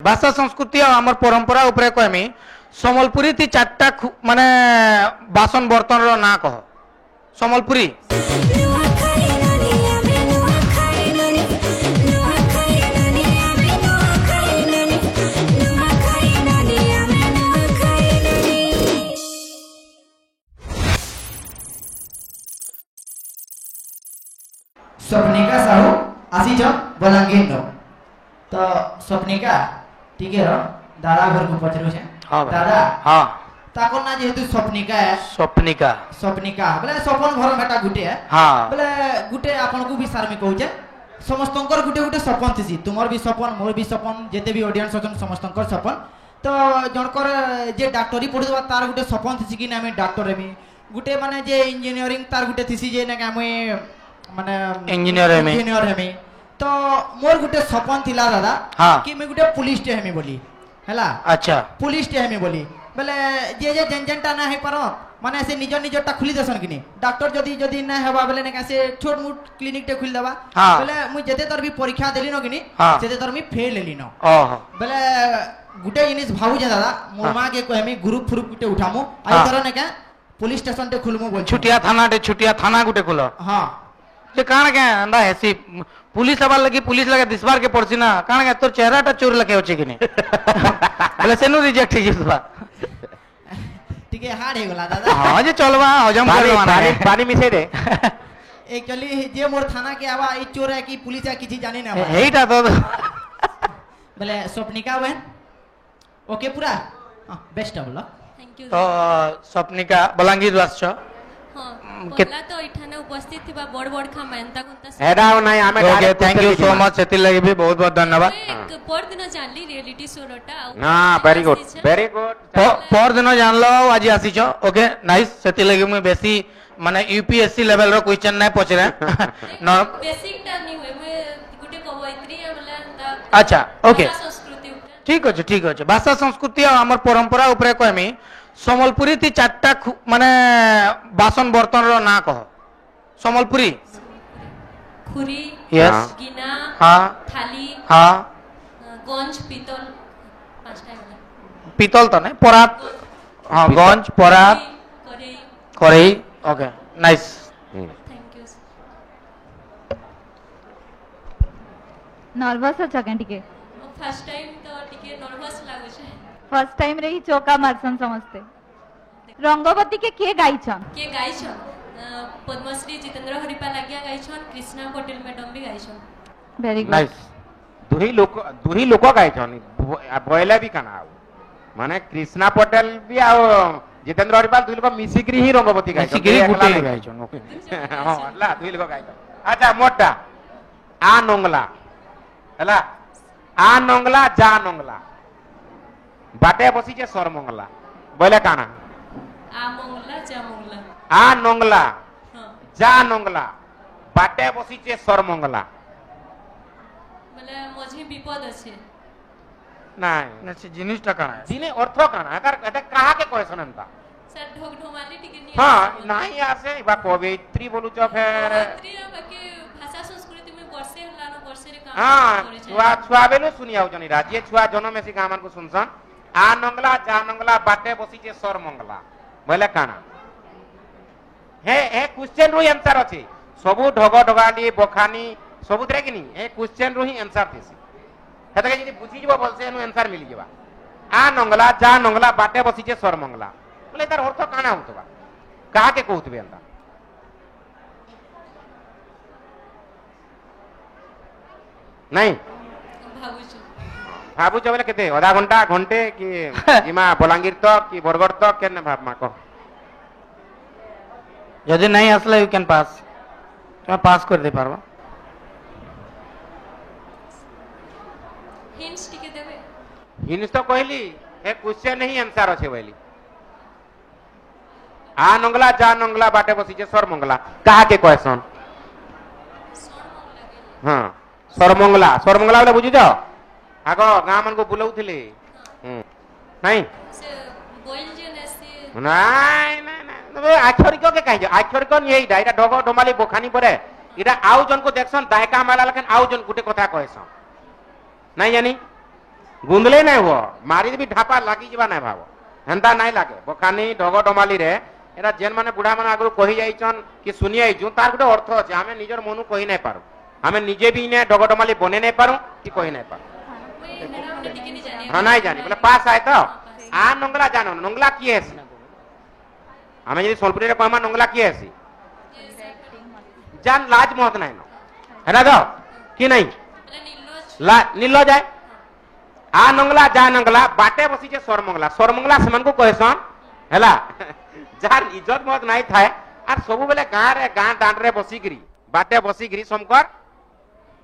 भाषा संस्कृति और आमर परंपरा उपरे कहमी समलपुरी ती चारटा माने बासन बर्तन रो ना कह समलपुरी स्वप्निका साहू आसीच बलांगीर नो तो स्वप्निका ठीक है दादा घर को पचरो छे हां दादा हां ताको ना जेतु स्वप्निका है स्वप्निका स्वप्निका बोले सपन घर बेटा गुटे है हां बोले गुटे आपन को भी सार में कहू छे समस्तंकर गुटे गुटे सपन थिसी तुमर भी सपन मोर भी सपन जेते भी ऑडियंस अछन समस्तंकर सपन तो जनकर जे डॉक्टरी पढुवा तार गुटे सपन थिसी कि ना मैं डॉक्टर हेमी गुटे माने जे इंजीनियरिंग तार गुटे थिसी जे ना मैं माने इंजीनियर हेमी तो मोर गुटे सपन थिला दादा हाँ। कि मैं गुटे पुलिस टे हेमी बोली हैला अच्छा पुलिस टे हेमी बोली बोले जे जेनजेनटा ना हे पारो माने से निज निजटा खुली देसन किनी डॉक्टर जदी जदी ना हेबा बोले ने कैसे छोट मोट क्लिनिक टे खुल देबा हाँ। बोले मु जेते तर भी परीक्षा देली न किनी हाँ। जेते तर मी फेल लेली न ओह बोले गुटे जिनिस भाबु जे दादा मोर मां के कहमी ग्रुप फ्रुप गुटे उठामु हाँ। आई तरह ने के पुलिस स्टेशन टे खुलमु बोल छुटिया थाना गुटे खुलो हां जे काण के अंडा हेसी पुलिस आबार लगी पुलिस लगे दिसबार के पड़सी ना काण के तोर चेहराटा चोर लगे होचे कि नहीं बोले सेनु रिजेक्ट हे जिसबा ठीक है हार्ड हे गला दादा हां जे चलवा हजम करवा ना पानी मिसे दे एक्चुअली जे मोर थाना के आवा ई चोर है कि पुलिस है किछि जाने ना हेइटा तो बोले स्वप्निका बहन ओके पूरा best of luck thank you तो स्वप्निका बलांगीर वास छ पहला तो इठाने उपस्थित थिबा बड़ बड़ खा मेहनता कुंता हेडाव नाही आमे okay thank you so much सेति लगे भी बहुत बहुत धन्यवाद एक पर दिन जानली रियलिटी शो रोटा ना वेरी गुड पर दिन जानलो आज आसी छ ओके नाइस सेति लगे मैं बेसी माने यूपीएससी लेवल रो क्वेश्चन नै पचरे न बेसिक टा नहीं होय मैं गुटे कवयत्री हमला अच्छा ओके संस्कृति ठीक अछि भाषा संस्कृति और आमर परंपरा उपरे कहमी समलपुरी ती चारटा माने बासन बर्तन रो ना कह समलपुरी खुरी यस गिना हां थाली हां गंज पीतल पांचटा होला पीतल तो नहीं परात हां गंज परात करेई करेई okay nice thank you nervous अच्छा के टिके फर्स्ट टाइम तो टिके नर्वस लागो छे फर्स्ट टाइम रे ही चौका मारसन समझते रंगवती के गाइछन के गाइछन पद्मश्री जितेंद्र हरिपाल आज्ञा गाइछन कृष्णा पटेल मैडम भी गाइछन वेरी गुड नाइस दुही लोक गाइछन बयला भी काना माने कृष्णा पटेल भी आ जितेंद्र हरिपाल दुही लोक मिसिकरी ही रंगवती गाइछन मिसिकरी गुटे गाइछन ओके हां हला दुही लोक गाइछन अच्छा मोटा आ नंगला हला आ नंगला जा नंगला बाटे बसी जे सर मंगला बोले काना आ मंगला जा मंगला आ नंगला हां जा नंगला बाटे बसी जे सर मंगला মানে মঝি বিপদ আছে নাই নেছে জিনিসটা কানা দিনে অর্থ কানা আকার এটা কাহাকে কয়ছন এন্তা স্যার ঢোক ঢোমালি টিকে নি হ্যাঁ নাই আসে বা কবিত্রী বলুছ ফের ত্রিয়া বাকি ভাষা সংস্কৃতি মে বর্ষে হলানো বর্ষে রে কাম হ্যাঁ করে ছুয়া ছুয়া বেলু শুনি আউছনি রাজ্যে ছুয়া জন্ম এসি গামান কো শুনছন आ नंगला जा नंगला बाटे बसी जे सर मंगला बोले काना हे क्वेश्चन रो आंसर अछि सबु ढग ढगाली बखानी सबुतरे किनी हे क्वेश्चन रो ही आंसर थिसी हेतके जदी बुझी जबो बोलसे नु आंसर मिली जबा आ नंगला जा नंगला बाटे बसी जे सर मंगला बोले तार अर्थ काना होतबा काहा के कहतबे अंता नहीं ভাবুছি भाबुच बोले केते आधा घंटा घंटे कि इमा बलांगीर तक कि बरगड़ तक केने भाब मा को यदि नहीं आसला यू कैन पास তুমি পাস করে দে পারবা হিন্টস টিকে দেবে हिंस तो कहली हे क्वेश्चन नहीं आंसर আছে बोली आ नंगला जा नंगला बाटे बसी जे सर मंगला काहा के क्वेश्चन हां सर मंगला बोले बुझी जाओ आगो गां मन को बुलाउथिले नहीं से बोइल जे नेसी नहीं नहीं नहीं आक्षरिक के कहि आक्षरिक नहीं डाइरा ढग ढमाली बखानी परे इरा आउ जन को देखसन दायका माला लखन आउ जन गुटे कथा कहसन नहीं जानी गुंदले नहीं हुआ मारी भी ढापा लगी जा नहीं भाव हेन्ता नहीं लगे बखानी ढग डमाली रे एरा जेन माने बुढ़ा माने आगु कही जाइछन कि सुनी आइछु तार गुटे अर्थ अछि हमें निजर मनु कहि नहीं पारू हमें निजे भी ने ढग डमाली बने नहीं पारू कि कहि नहीं पारू हाँ नहीं जानी बोले पास आए तो आ नंगला जानो नंगला किए है हमें यदि सोलपुरी रे कहमा नंगला किए है जान लाज महत नहीं न है ना तो कि नहीं नीलो जाए आ नंगला जा नंगला बाटे बसी जे सरमंगला सेमान को कहसन हैला जार इज्जत महत नहीं थाए आर सब बेले गां रे गां दांड रे बसीगिरी बाटे बसीगिरी समकर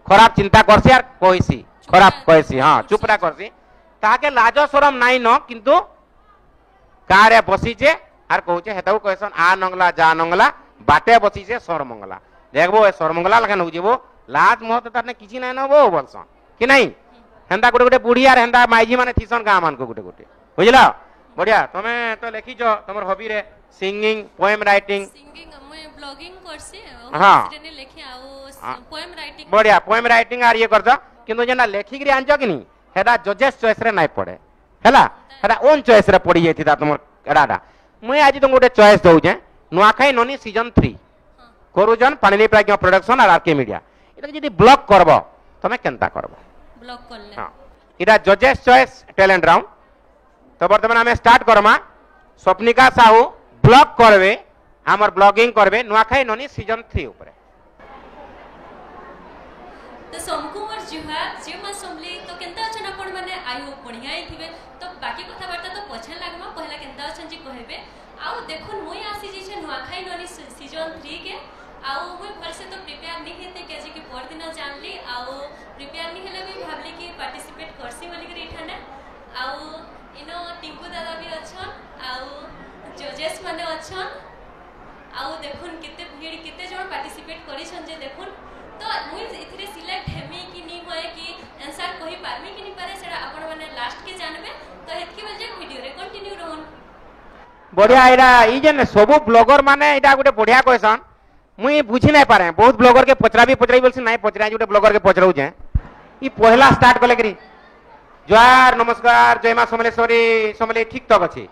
खराब चिंता करसी आर कहसी खराब कहसी हां चुपरा करसी ताके लाज शरम नहीं न किंतु गां रे बसी जे आर कहूचे हेताऊ कहसन आ नंगला जा नंगला बाटे बसी जे सरमंगला देखबो ए सरमंगला लगे न जेबो लाज महत ताने किछि नहीं नबो बोलसन कि नहीं हेंदा गुटे गुटे बुढ़ी आर हेंदा माइजी माने थिसन गां मान को गुटे गुटे बुझला बढ़िया तमे तो लिखी जो तमर हॉबी रे सिंगिंग पोएम राइटिंग ब्लॉगिंग करसी हाँ। ने लेखि आउ पोएम राइटिंग बढ़िया पोएम राइटिंग आर ये करछ किंतु जेना लेखि गिरी आंजो कि नी हेदा जजेस चॉइस रे नहीं पड़े हैला हेदा ओन चॉइस रे पड़ी जेति ता तमर एडाडा मुई आज तुम गोटे चॉइस दउ जे नुआखाई ननी सीजन 3 करूजन पाणिनी प्राज्ञ प्रोडक्शन आर आरके मीडिया इटा जदी ब्लॉग करबो तमे केनता करबो ब्लॉग करले हां इटा जजेस चॉइस टैलेंट राउंड तो वर्तमान हमें स्टार्ट करमा स्वप्निका साहू ब्लॉग करबे हमर ब्लॉगिंग करबे नुआखाई ननी सीजन 3 ऊपर तो समकुमार जुहार जे मा समली तो केनता अछन आपण माने आई होप बढ़िया ही थिबे तो बाकी कथा बार्ता तो पछन लागमा पहला केनता अछन जी कहबे आउ देखुन मुई आसी जे छ नुआखाई ननी सीजन 3 के आउ मुई भलसे तो प्रिपेयर नहीं हेते के जे कि पर दिन जानली आउ प्रिपेयर नहीं हेले भी भाबली कि पार्टिसिपेट करसी बोली के इठाने आउ इनो टिंकू दादा भी अछन आउ जजेस माने अछन आउ देखुन केते भीड़ केते जण पार्टिसिपेट करिसन जे देखुन तो मुई इथिरे सिलेक्ट हेमी कि नी होए कि आंसर कहि पारमी कि नी पारे सेडा आपण माने लास्ट के जानबे तो हेतकी बेल जे वीडियो रे कंटिन्यू रहन बढ़िया एरा ई जेन सबो ब्लॉगर माने एटा गुटे बढ़िया क्वेश्चन मुई बुझी नहीं पारे बहुत ब्लॉगर के पचराबी बोलसी नहीं पचरा गुटे ब्लॉगर के पचराउ जे ई पहला स्टार्ट कले करी जवार नमस्कार जय मां समलेश्वरी समले ठीक तक अछि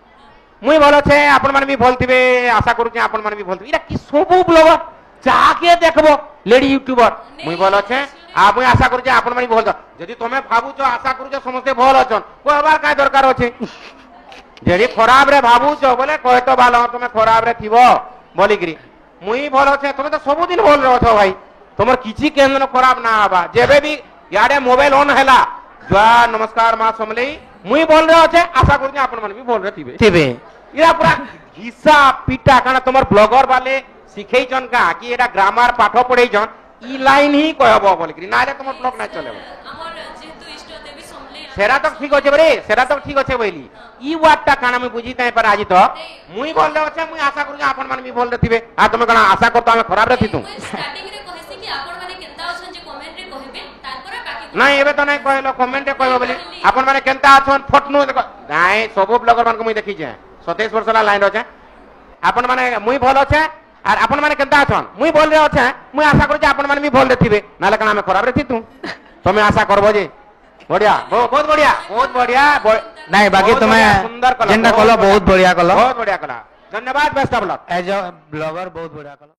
मुई भल छे आपण माने भी भल थिबे आशा करू जे आपण माने भी भल थिबे इरा कि सबो ब्लॉगर जाके देखबो लेडी यूट्यूबर मुई भल छे आ मुई आशा करू जे आपण माने भल जदी तमे भाबु जो आशा करू जे समस्त भल अछन कहबार काय दरकार अछि जेडी खराब रे भाबु जो बोले कहे तो भालो तमे खराब रे थिबो बोली गिरी मुई भल छे तमे तो सब दिन भल रहो छो भाई तमर किछि केन खराब ना आबा जेबे भी याडे मोबाइल ऑन हैला जवार नमस्कार मां समले मुई बोल रहे छे आशा करू जे आपण माने भी बोल रहे थिबे इरा पूरा घिसा पीटा काना तमर ब्लॉगर वाले सिखै जन का कि एटा ग्रामर पाठ पढै जन ई लाइन ही कहबो बोली कि नारे तमर ब्लॉग ना चलेबो हमर जेतु इष्ट देवी समले सेरा तो ठीक अछि बरे सेरा तो ठीक अछि बोली ई वाटटा काना मैं बुझी ताई पर आज तो मुई बोल रहे छे मुई आशा करू जे आपण माने भी बोल रहे थिबे आ तमे काना आशा करतो हमें खराब रे थितु स्टार्टिंग रे कहसी कि आपण माने केनता अछन जे कमेंट रे कहबे तार पर बाकी नहीं एबे तो नहीं कहलो कमेंट रे कहबो बोली आपण माने केनता अछन फटनु देखो गाय सब ब्लॉगर मान को मुई देखि जे 27 वर्ष ला लाइन अछि आपण माने मुई भल अछि आर आपण माने केनता अछन मुई बोल रहे अछि मुई आशा करू जे आपण माने भी बोल रे थिबे नाले काना हमें खराब रे थितु तमे आशा करबो जे बढ़िया बहुत बढ़िया नहीं बाकी बहुत तुम्हें बढ़िया, सुंदर कला, जेंटा बहुत कलो बढ़िया। बहुत बढ़िया कलो बहुत बढ़िया कला धन्यवाद best of luck as a blogger बहुत बढ़िया कलो